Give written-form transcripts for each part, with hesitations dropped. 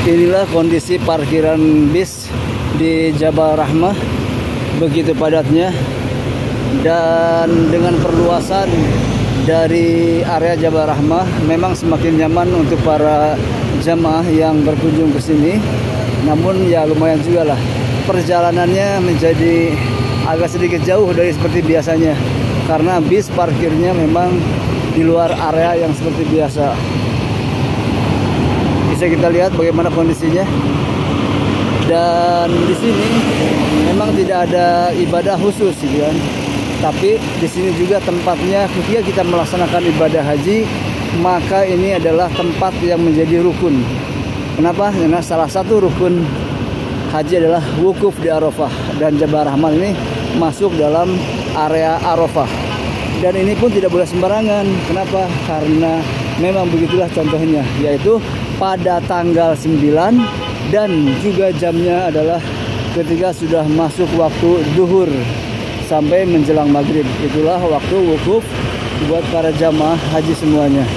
Inilah kondisi parkiran bis di Jabal Rahmah, begitu padatnya, dan dengan perluasan dari area Jabal Rahmah memang semakin nyaman untuk para jamaah yang berkunjung ke sini. Namun ya lumayan juga lah, perjalanannya menjadi agak sedikit jauh dari seperti biasanya karena bis parkirnya memang di luar area yang seperti biasa. Bisa kita lihat bagaimana kondisinya. Dan di sini memang tidak ada ibadah khusus gitu kan. Tapi di sini juga tempatnya ketika kita melaksanakan ibadah haji, maka ini adalah tempat yang menjadi rukun. Kenapa? Karena salah satu rukun haji adalah wukuf di Arafah, dan Jabal Rahmah ini masuk dalam area Arafah. Dan ini pun tidak boleh sembarangan. Kenapa? Karena memang begitulah contohnya, yaitu pada tanggal 9 dan juga jamnya adalah ketika sudah masuk waktu duhur sampai menjelang maghrib. Itulah waktu wukuf buat para jamaah haji semuanya.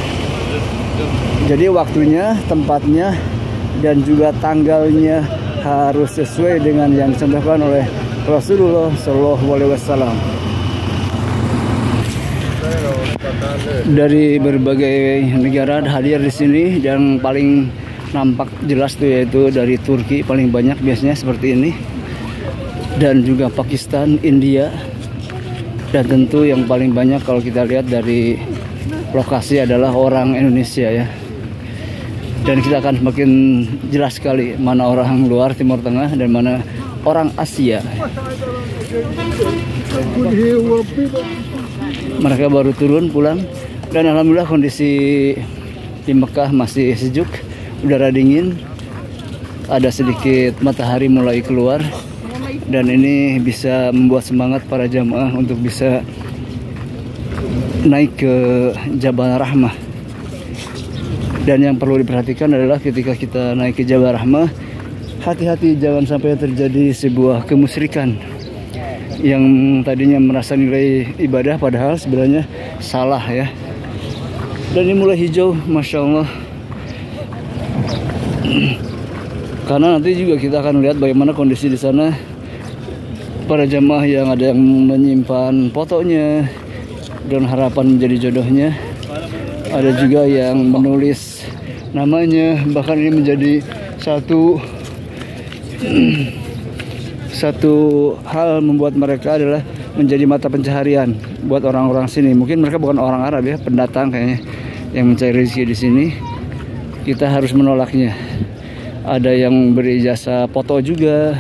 Jadi waktunya, tempatnya, dan juga tanggalnya harus sesuai dengan yang dicontohkan oleh Rasulullah SAW. Dari berbagai negara hadir di sini, dan paling nampak jelas tuh yaitu dari Turki paling banyak biasanya seperti ini, dan juga Pakistan, India, dan tentu yang paling banyak kalau kita lihat dari lokasi adalah orang Indonesia ya. Dan kita akan semakin jelas sekali mana orang luar Timur Tengah dan mana orang Asia. Mereka baru turun pulang, dan alhamdulillah kondisi di Mekah masih sejuk, udara dingin, ada sedikit matahari mulai keluar, dan ini bisa membuat semangat para jamaah untuk bisa naik ke Jabal Rahmah. Dan yang perlu diperhatikan adalah ketika kita naik ke Jabal Rahmah, hati-hati jangan sampai terjadi sebuah kemusyrikan yang tadinya merasa nilai ibadah padahal sebenarnya salah ya. Dan ini mulai hijau, Masya Allah. Karena nanti juga kita akan lihat bagaimana kondisi di sana. Para jamaah yang ada yang menyimpan fotonya dan harapan menjadi jodohnya, ada juga yang menulis namanya, bahkan ini menjadi satu hal membuat mereka adalah menjadi mata pencaharian buat orang-orang sini. Mungkin mereka bukan orang Arab ya, pendatang kayaknya yang mencari rezeki di sini. Kita harus menolaknya. Ada yang beri jasa foto juga.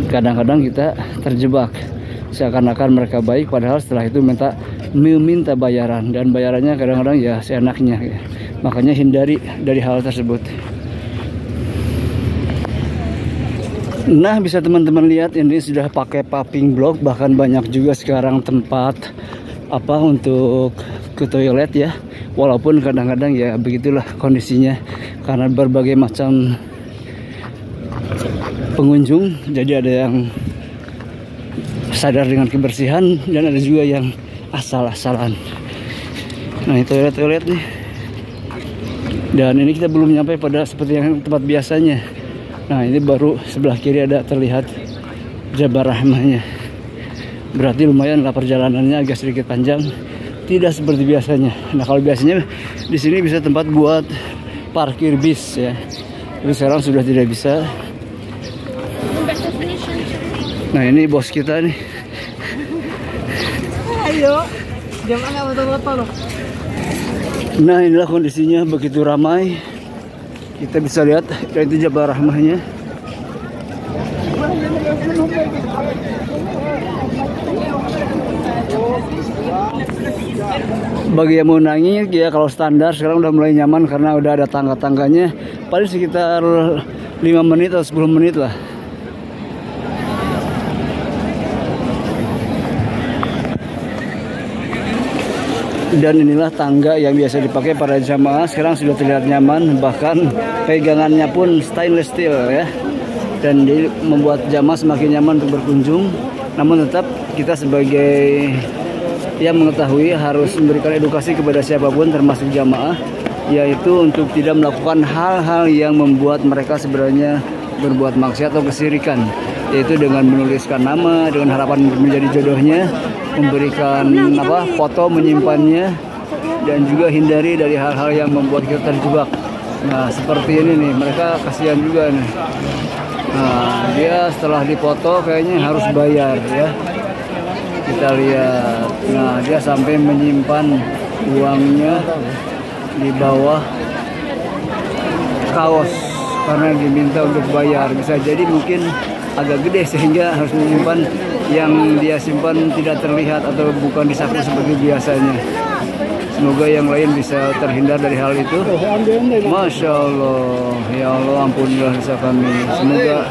Kadang-kadang kita terjebak seakan-akan mereka baik, padahal setelah itu meminta bayaran, dan bayarannya kadang-kadang ya seenaknya. Makanya hindari dari hal tersebut. Nah, bisa teman-teman lihat ini sudah pakai paving block, bahkan banyak juga sekarang tempat untuk ke toilet ya. Walaupun kadang-kadang ya begitulah kondisinya karena berbagai macam pengunjung. Jadi ada yang sadar dengan kebersihan dan ada juga yang asal-asalan. Nah, ini toilet-toilet nih. Dan ini kita belum nyampe pada seperti yang tempat biasanya. Nah, ini baru sebelah kiri ada terlihat Jabal Rahmahnya. Berarti lumayan lah perjalanannya, agak sedikit panjang. Tidak seperti biasanya. Nah, kalau biasanya di sini bisa tempat buat parkir bis ya. Tapi sekarang sudah tidak bisa. Nah, ini bos kita nih. Ayo, jangan foto-foto loh. Nah, inilah kondisinya begitu ramai. Kita bisa lihat itu Jabal Rahmahnya. Bagi yang mau naik ya, kalau standar sekarang udah mulai nyaman karena udah ada tangga-tangganya. Paling sekitar 5 menit atau 10 menit lah. Dan inilah tangga yang biasa dipakai para jamaah, sekarang sudah terlihat nyaman, bahkan pegangannya pun stainless steel ya. Dan membuat jamaah semakin nyaman untuk berkunjung. Namun tetap kita sebagai yang mengetahui harus memberikan edukasi kepada siapapun termasuk jamaah yaitu untuk tidak melakukan hal-hal yang membuat mereka sebenarnya berbuat maksiat atau kesirikan, yaitu dengan menuliskan nama dengan harapan menjadi jodohnya, memberikan foto, menyimpannya, dan juga hindari dari hal-hal yang membuat kita terjebak. Nah, seperti ini nih, mereka kasihan juga nih. Nah, dia setelah dipoto kayaknya harus bayar ya. Kita lihat. Nah, dia sampai menyimpan uangnya di bawah kaos karena diminta untuk bayar. Bisa jadi mungkin agak gede sehingga harus menyimpan, yang dia simpan tidak terlihat atau bukan disaku seperti biasanya. Semoga yang lain bisa terhindar dari hal itu. Masya Allah, ya Allah, ampunilah dosa kami. Semoga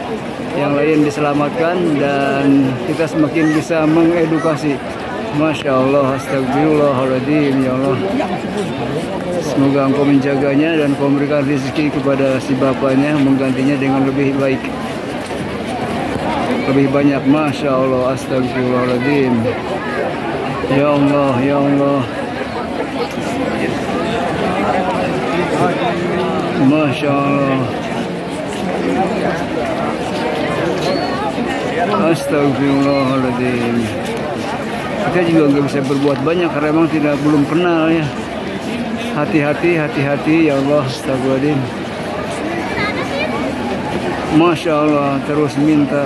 yang lain diselamatkan dan kita semakin bisa mengedukasi. Masya Allah, astagfirullahaladzim, ya Allah. Semoga Engkau menjaganya dan Engkau memberikan rezeki kepada si bapaknya, menggantinya dengan lebih baik, lebih banyak. Masya Allah, astagfirullahaladzim. Ya Allah, ya Allah. Masya Allah. Astagfirullahaladzim. Kita juga nggak bisa berbuat banyak karena memang belum kenal ya. Hati-hati, hati-hati ya Allah. Astagfirullahaladzim. Masya Allah, terus minta.